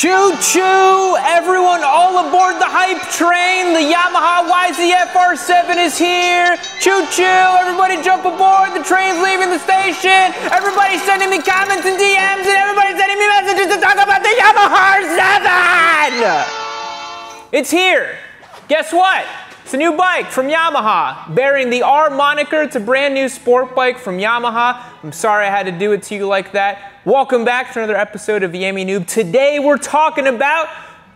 Choo-choo! Everyone all aboard the hype train! The Yamaha YZF R7 is here! Choo-choo! Everybody jump aboard! The train's leaving the station! Everybody's sending me comments and DMs and everybody's sending me messages to talk about the Yamaha R7! It's here! Guess what? It's a new bike from Yamaha, bearing the R moniker. It's a brand new sport bike from Yamaha. I'm sorry I had to do it to you like that. Welcome back to another episode of Yammie Noob. Today we're talking about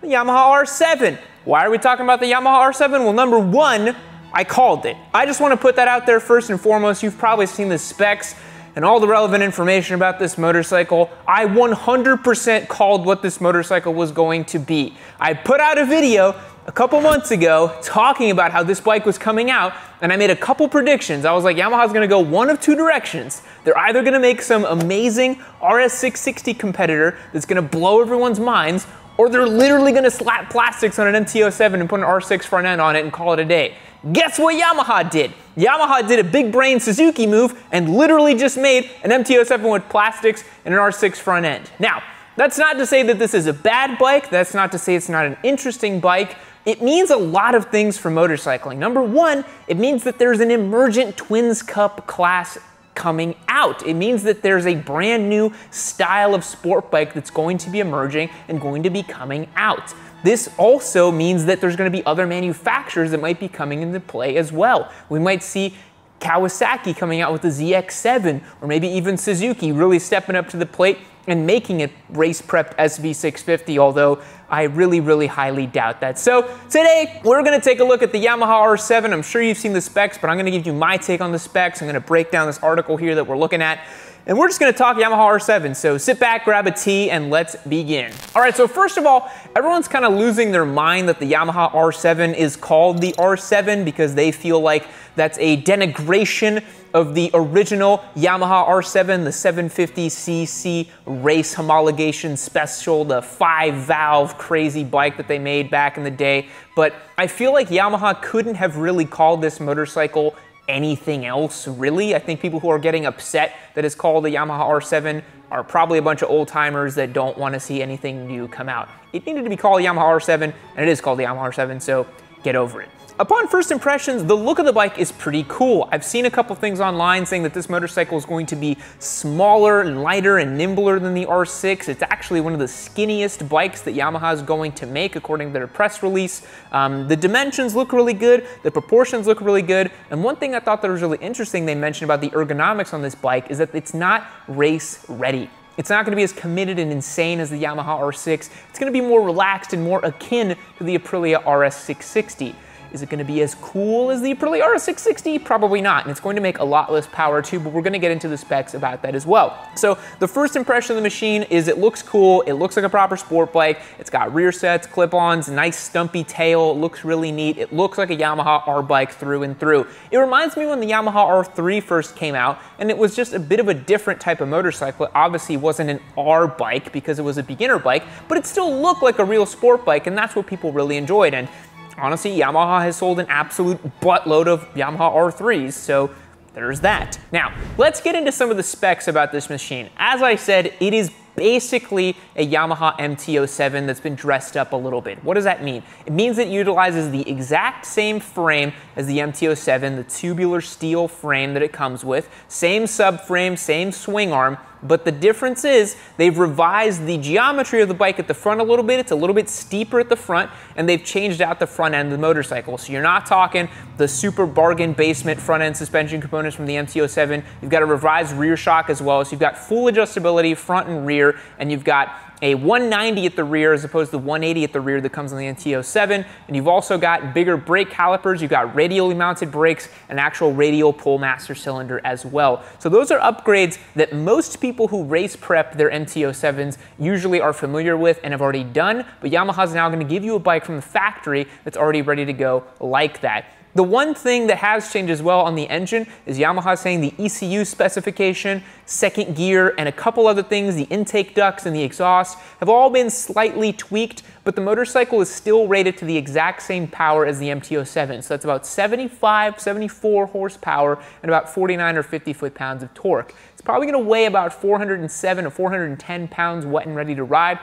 the Yamaha R7. Why are we talking about the Yamaha R7? Well, number one, I called it. I just want to put that out there first and foremost. You've probably seen the specs and all the relevant information about this motorcycle. I 100% called what this motorcycle was going to be. I put out a video a couple months ago talking about how this bike was coming out, and I made a couple predictions. I was like, Yamaha's gonna go one of two directions. They're either gonna make some amazing RS660 competitor that's gonna blow everyone's minds, or they're literally gonna slap plastics on an MT-07 and put an R6 front end on it and call it a day. Guess what Yamaha did? Yamaha did a big brain Suzuki move and literally just made an MT-07 with plastics and an R6 front end. Now, that's not to say that this is a bad bike. That's not to say it's not an interesting bike. It means a lot of things for motorcycling. Number one, it means that there's an emergent Twins Cup class coming out. It means that there's a brand new style of sport bike that's going to be emerging and going to be coming out. This also means that there's going to be other manufacturers that might be coming into play as well. We might see Kawasaki coming out with the ZX7, or maybe even Suzuki really stepping up to the plate and making it race-prepped SV650, although I really highly doubt that. So today, we're gonna take a look at the Yamaha R7. I'm sure you've seen the specs, but I'm gonna give you my take on the specs. I'm gonna break down this article here that we're looking at, and we're just gonna talk Yamaha R7. So sit back, grab a tea, and let's begin. All right, so first of all, everyone's kind of losing their mind that the Yamaha R7 is called the R7 because they feel like that's a denigration of the original Yamaha R7, the 750cc race homologation special, the 5-valve crazy bike that they made back in the day. But I feel like Yamaha couldn't have really called this motorcycle anything else, really. I think people who are getting upset that it's called the Yamaha R7 are probably a bunch of old timers that don't want to see anything new come out. It needed to be called Yamaha R7, and it is called the Yamaha R7, so get over it. Upon first impressions, the look of the bike is pretty cool. I've seen a couple things online saying that this motorcycle is going to be smaller and lighter and nimbler than the R6. It's actually one of the skinniest bikes that Yamaha is going to make, according to their press release. The dimensions look really good, the proportions look really good, and one thing I thought that was really interesting they mentioned about the ergonomics on this bike is that it's not race ready. It's not going to be as committed and insane as the Yamaha R6. It's going to be more relaxed and more akin to the Aprilia RS660. Is it going to be as cool as the Aprilia RS660? Probably not, and it's going to make a lot less power too, but we're going to get into the specs about that as well. So the first impression of the machine is it looks cool, it looks like a proper sport bike, it's got rear sets, clip-ons, nice stumpy tail, it looks really neat, it looks like a Yamaha R bike through and through. It reminds me when the Yamaha R3 first came out, and it was just a bit of a different type of motorcycle. It obviously wasn't an R bike because it was a beginner bike, but it still looked like a real sport bike, and that's what people really enjoyed. And honestly, Yamaha has sold an absolute buttload of Yamaha R3s, so there's that. Now, let's get into some of the specs about this machine. As I said, it is basically a Yamaha MT-07 that's been dressed up a little bit. What does that mean? It means it utilizes the exact same frame as the MT-07, the tubular steel frame that it comes with, same subframe, same swing arm, but the difference is they've revised the geometry of the bike at the front a little bit. It's a little bit steeper at the front, and they've changed out the front end of the motorcycle. So you're not talking the super bargain basement front end suspension components from the MT-07. You've got a revised rear shock as well. So you've got full adjustability front and rear, and you've got a 190 at the rear as opposed to 180 at the rear that comes on the MT-07. And you've also got bigger brake calipers, you've got radially mounted brakes, and actual radial pull master cylinder as well. So those are upgrades that most people who race prep their MT-07s usually are familiar with and have already done, but Yamaha's now going to give you a bike from the factory that's already ready to go like that. The one thing that has changed as well on the engine is Yamaha saying the ECU specification, second gear, and a couple other things, the intake ducts and the exhaust, have all been slightly tweaked, but the motorcycle is still rated to the exact same power as the MT-07. So that's about 75, 74 horsepower and about 49 or 50 foot-pounds of torque. It's probably going to weigh about 407 or 410 pounds wet and ready to ride.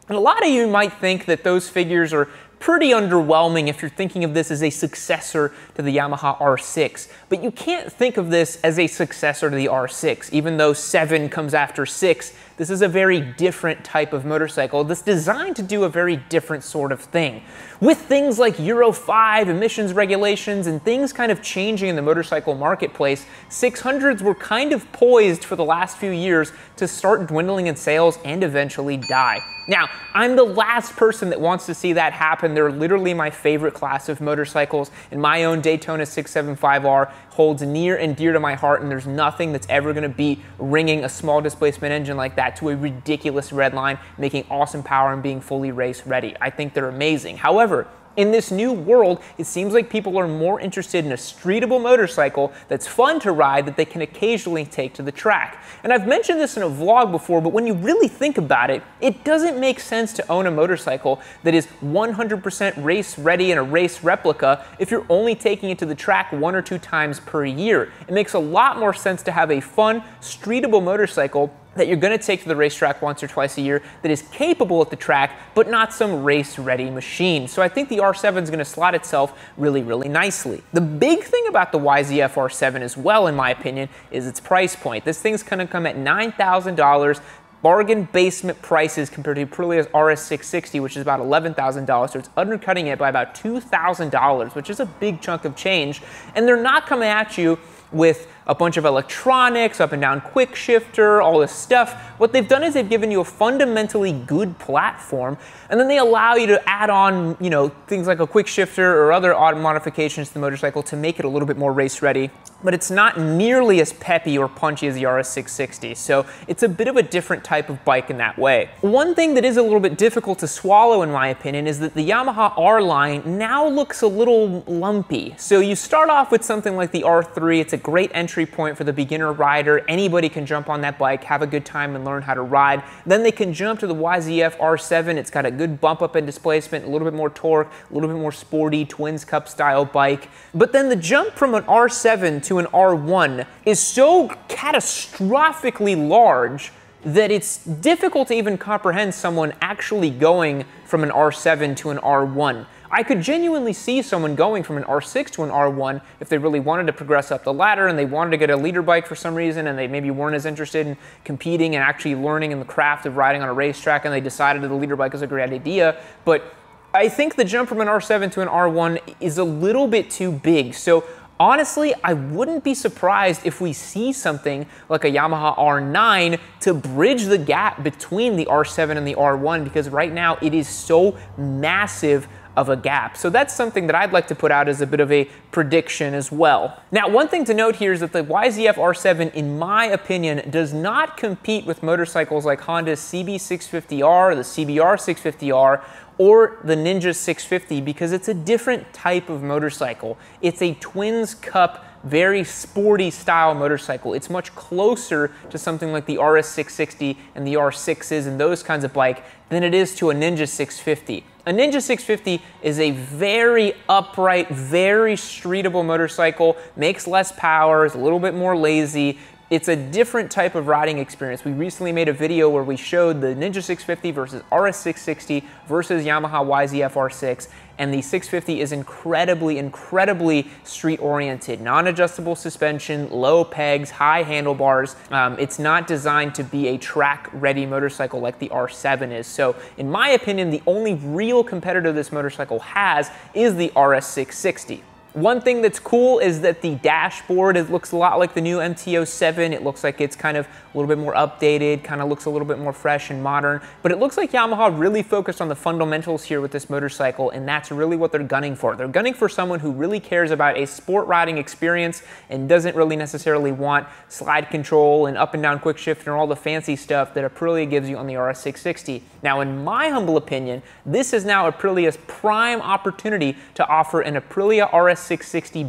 And a lot of you might think that those figures are pretty underwhelming if you're thinking of this as a successor to the Yamaha R6. But you can't think of this as a successor to the R6. Even though 7 comes after 6, this is a very different type of motorcycle that's designed to do a very different sort of thing. With things like Euro 5 emissions regulations and things kind of changing in the motorcycle marketplace, 600s were kind of poised for the last few years to start dwindling in sales and eventually die. Now, I'm the last person that wants to see that happen. They're literally my favorite class of motorcycles, and my own Daytona 675R holds near and dear to my heart, and there's nothing that's ever going to beat ringing a small displacement engine like that to a ridiculous red line, making awesome power and being fully race ready. I think they're amazing. However, in this new world, it seems like people are more interested in a streetable motorcycle that's fun to ride that they can occasionally take to the track. And I've mentioned this in a vlog before, but when you really think about it, it doesn't make sense to own a motorcycle that is 100% race ready and a race replica if you're only taking it to the track 1 or 2 times per year. It makes a lot more sense to have a fun, streetable motorcycle that you're going to take to the racetrack once or twice a year that is capable at the track, but not some race-ready machine. So I think the R7 is going to slot itself really, really nicely. The big thing about the YZF R7 as well, in my opinion, is its price point. This thing's going to come at $9,000, bargain basement prices compared to Aprilia's RS660, which is about $11,000, so it's undercutting it by about $2,000, which is a big chunk of change. And they're not coming at you with a bunch of electronics, up and down quick shifter, all this stuff. What they've done is they've given you a fundamentally good platform, and then they allow you to add on, you know, things like a quick shifter or other odd modifications to the motorcycle to make it a little bit more race ready. But it's not nearly as peppy or punchy as the RS660, so it's a bit of a different type of bike in that way. One thing that is a little bit difficult to swallow, in my opinion, is that the Yamaha R line now looks a little lumpy. So you start off with something like the R3, it's a great entry point for the beginner rider. Anybody can jump on that bike, have a good time, and learn how to ride. Then they can jump to the YZF R7. It's got a good bump up in displacement, a little bit more torque, a little bit more sporty, Twins Cup style bike. But then the jump from an R7 to an R1 is so catastrophically large that it's difficult to even comprehend someone actually going from an R7 to an R1. I could genuinely see someone going from an R6 to an R1 if they really wanted to progress up the ladder and they wanted to get a leader bike for some reason and they maybe weren't as interested in competing and actually learning in the craft of riding on a racetrack and they decided that the leader bike is a great idea. But I think the jump from an R7 to an R1 is a little bit too big. So honestly, I wouldn't be surprised if we see something like a Yamaha R9 to bridge the gap between the R7 and the R1, because right now it is so massive of a gap. So that's something that I'd like to put out as a bit of a prediction as well. Now, one thing to note here is that the YZF R7, in my opinion, does not compete with motorcycles like Honda's CB650R, the CBR 650R, or the Ninja 650 because it's a different type of motorcycle. It's a Twins Cup, very sporty style motorcycle. It's much closer to something like the RS660 and the R6s and those kinds of bike than it is to a Ninja 650. A Ninja 650 is a very upright, very streetable motorcycle, makes less power, is a little bit more lazy. It's a different type of riding experience. We recently made a video where we showed the Ninja 650 versus RS660 versus Yamaha YZF R6, and the 650 is incredibly, incredibly street-oriented. Non-adjustable suspension, low pegs, high handlebars. It's not designed to be a track-ready motorcycle like the R7 is. So, in my opinion, the only real competitor this motorcycle has is the RS660. One thing that's cool is that the dashboard, it looks a lot like the new MT-07. It looks like it's kind of a little bit more updated, kind of looks a little bit more fresh and modern. But it looks like Yamaha really focused on the fundamentals here with this motorcycle, and that's really what they're gunning for. They're gunning for someone who really cares about a sport riding experience and doesn't really necessarily want slide control and up and down quick shift and all the fancy stuff that Aprilia gives you on the RS660. Now, in my humble opinion, this is now Aprilia's prime opportunity to offer an Aprilia RS660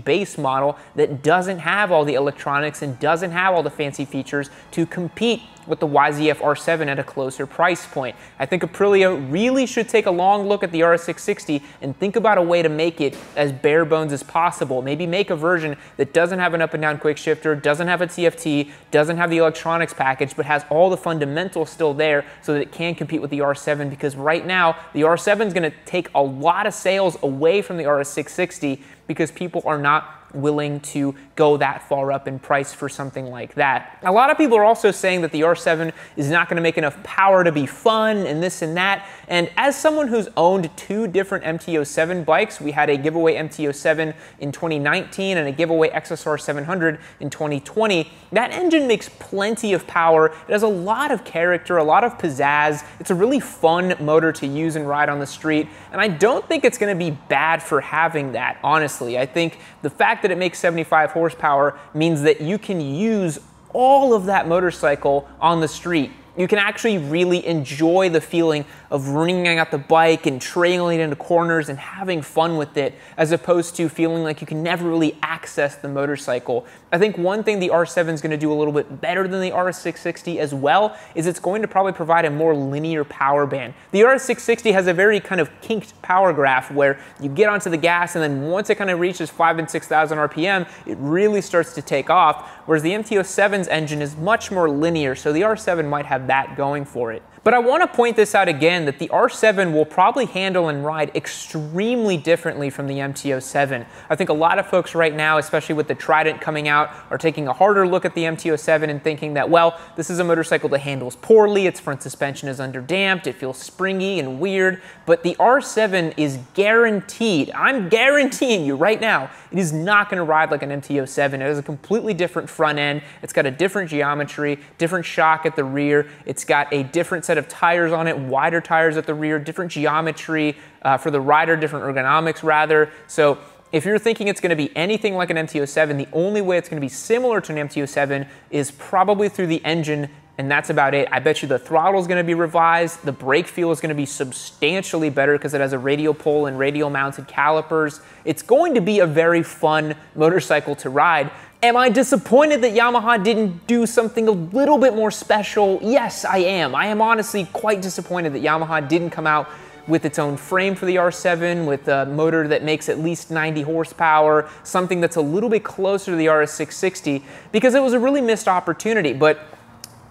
base model that doesn't have all the electronics and doesn't have all the fancy features to compete with the YZF R7 at a closer price point. I think Aprilia really should take a long look at the RS660 and think about a way to make it as bare bones as possible. Maybe make a version that doesn't have an up and down quick shifter, doesn't have a TFT, doesn't have the electronics package, but has all the fundamentals still there so that it can compete with the R7, because right now the R7 is going to take a lot of sales away from the RS660 because people are not willing to go that far up in price for something like that. A lot of people are also saying that the R7 is not going to make enough power to be fun and this and that. And as someone who's owned 2 different MT-07 bikes, we had a giveaway MT-07 in 2019 and a giveaway XSR 700 in 2020, that engine makes plenty of power. It has a lot of character, a lot of pizzazz. It's a really fun motor to use and ride on the street. And I don't think it's going to be bad for having that, honestly. I think the fact that it makes 75 horsepower means that you can use all of that motorcycle on the street. You can actually really enjoy the feeling of running out the bike and trailing it into corners and having fun with it, as opposed to feeling like you can never really access the motorcycle. I think one thing the R7 is going to do a little bit better than the RS660 as well is it's going to probably provide a more linear power band. The RS660 has a very kind of kinked power graph where you get onto the gas and then once it kind of reaches 5,000 and 6,000 RPM, it really starts to take off, whereas the MT-07's engine is much more linear, so the R7 might have that going for it. But I want to point this out again, that the R7 will probably handle and ride extremely differently from the MT-07. I think a lot of folks right now, especially with the Trident coming out, are taking a harder look at the MT-07 and thinking that, well, this is a motorcycle that handles poorly, its front suspension is underdamped, it feels springy and weird, but the R7 is guaranteed, I'm guaranteeing you right now, it is not going to ride like an MT-07. It has a completely different front end, it's got a different geometry, different shock at the rear, it's got a different set of tires on it, wider tires at the rear, different geometry for the rider, different ergonomics rather. So if you're thinking it's going to be anything like an MT-07, the only way it's going to be similar to an MT-07 is probably through the engine, and that's about it. I bet you the throttle is going to be revised, the brake feel is going to be substantially better because it has a radial pole and radial mounted calipers. It's going to be a very fun motorcycle to ride. Am I disappointed that Yamaha didn't do something a little bit more special? Yes, I am. I am honestly quite disappointed that Yamaha didn't come out with its own frame for the R7, with a motor that makes at least 90 horsepower, something that's a little bit closer to the RS660, because it was a really missed opportunity. But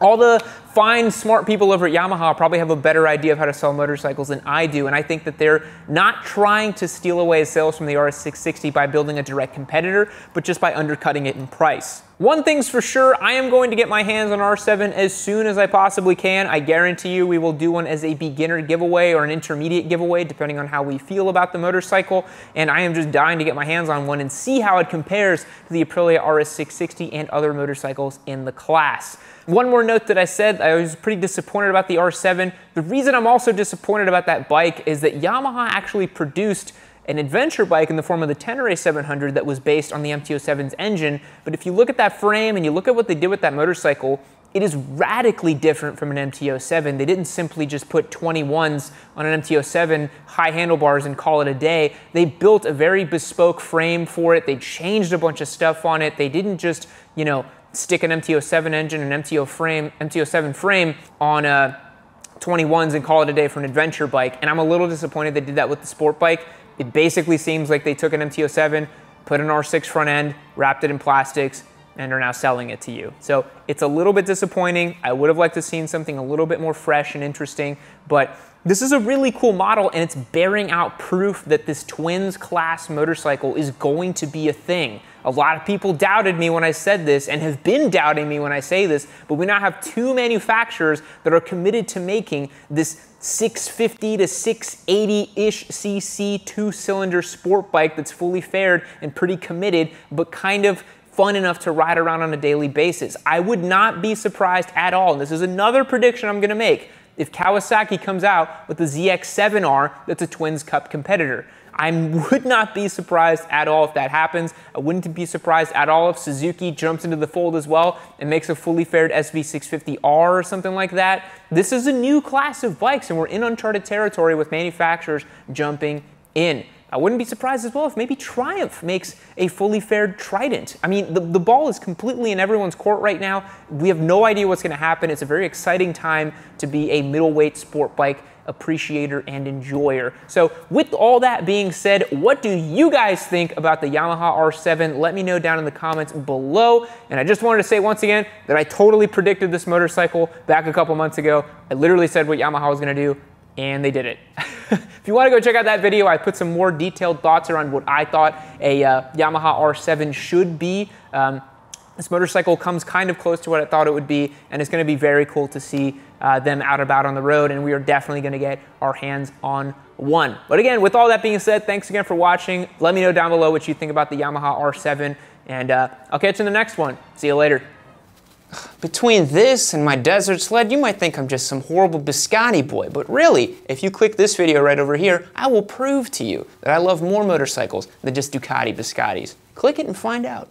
all the fine, smart people over at Yamaha probably have a better idea of how to sell motorcycles than I do, and I think that they're not trying to steal away sales from the RS660 by building a direct competitor, but just by undercutting it in price. One thing's for sure, I am going to get my hands on R7 as soon as I possibly can. I guarantee you we will do one as a beginner giveaway or an intermediate giveaway, depending on how we feel about the motorcycle, and I am just dying to get my hands on one and see how it compares to the Aprilia RS660 and other motorcycles in the class. One more note that I said, I was pretty disappointed about the R7. The reason I'm also disappointed about that bike is that Yamaha actually produced an adventure bike in the form of the Tenere 700 that was based on the MT-07's engine. But if you look at that frame and you look at what they did with that motorcycle, it is radically different from an MT-07. They didn't simply just put 21s on an MT-07, high handlebars, and call it a day. They built a very bespoke frame for it. They changed a bunch of stuff on it. They didn't just, you know, stick an MT-07 engine and MT-07 frame on 21s and call it a day for an adventure bike. And I'm a little disappointed they did that with the sport bike. It basically seems like they took an MT-07, put an R6 front end, wrapped it in plastics, and are now selling it to you. So it's a little bit disappointing. I would have liked to have seen something a little bit more fresh and interesting, but this is a really cool model, and it's bearing out proof that this twins class motorcycle is going to be a thing. A lot of people doubted me when I said this and have been doubting me when I say this, but we now have 2 manufacturers that are committed to making this 650 to 680-ish cc 2-cylinder sport bike that's fully fared and pretty committed, but kind of fun enough to ride around on a daily basis. I would not be surprised at all, and this is another prediction I'm gonna make, if Kawasaki comes out with the ZX-7R that's a Twins Cup competitor. I would not be surprised at all if that happens. I wouldn't be surprised at all if Suzuki jumps into the fold as well and makes a fully fared SV650R or something like that. This is a new class of bikes, and we're in uncharted territory with manufacturers jumping in. I wouldn't be surprised as well if maybe Triumph makes a fully fared Trident. I mean, the ball is completely in everyone's court right now. We have no idea what's going to happen. It's a very exciting time to be a middleweight sport bike appreciator and enjoyer. So with all that being said, what do you guys think about the Yamaha R7? Let me know down in the comments below. And I just wanted to say once again that I totally predicted this motorcycle back a couple months ago. I literally said what Yamaha was going to do, and they did it. If you want to go check out that video, I put some more detailed thoughts around what I thought a Yamaha R7 should be. This motorcycle comes kind of close to what I thought it would be, and it's going to be very cool to see them out about on the road, and we are definitely going to get our hands on one. But again, with all that being said, thanks again for watching. Let me know down below what you think about the Yamaha R7, and I'll catch you in the next one. See you later. Between this and my desert sled, you might think I'm just some horrible biscotti boy, but really, if you click this video right over here, I will prove to you that I love more motorcycles than just Ducati biscottis. Click it and find out.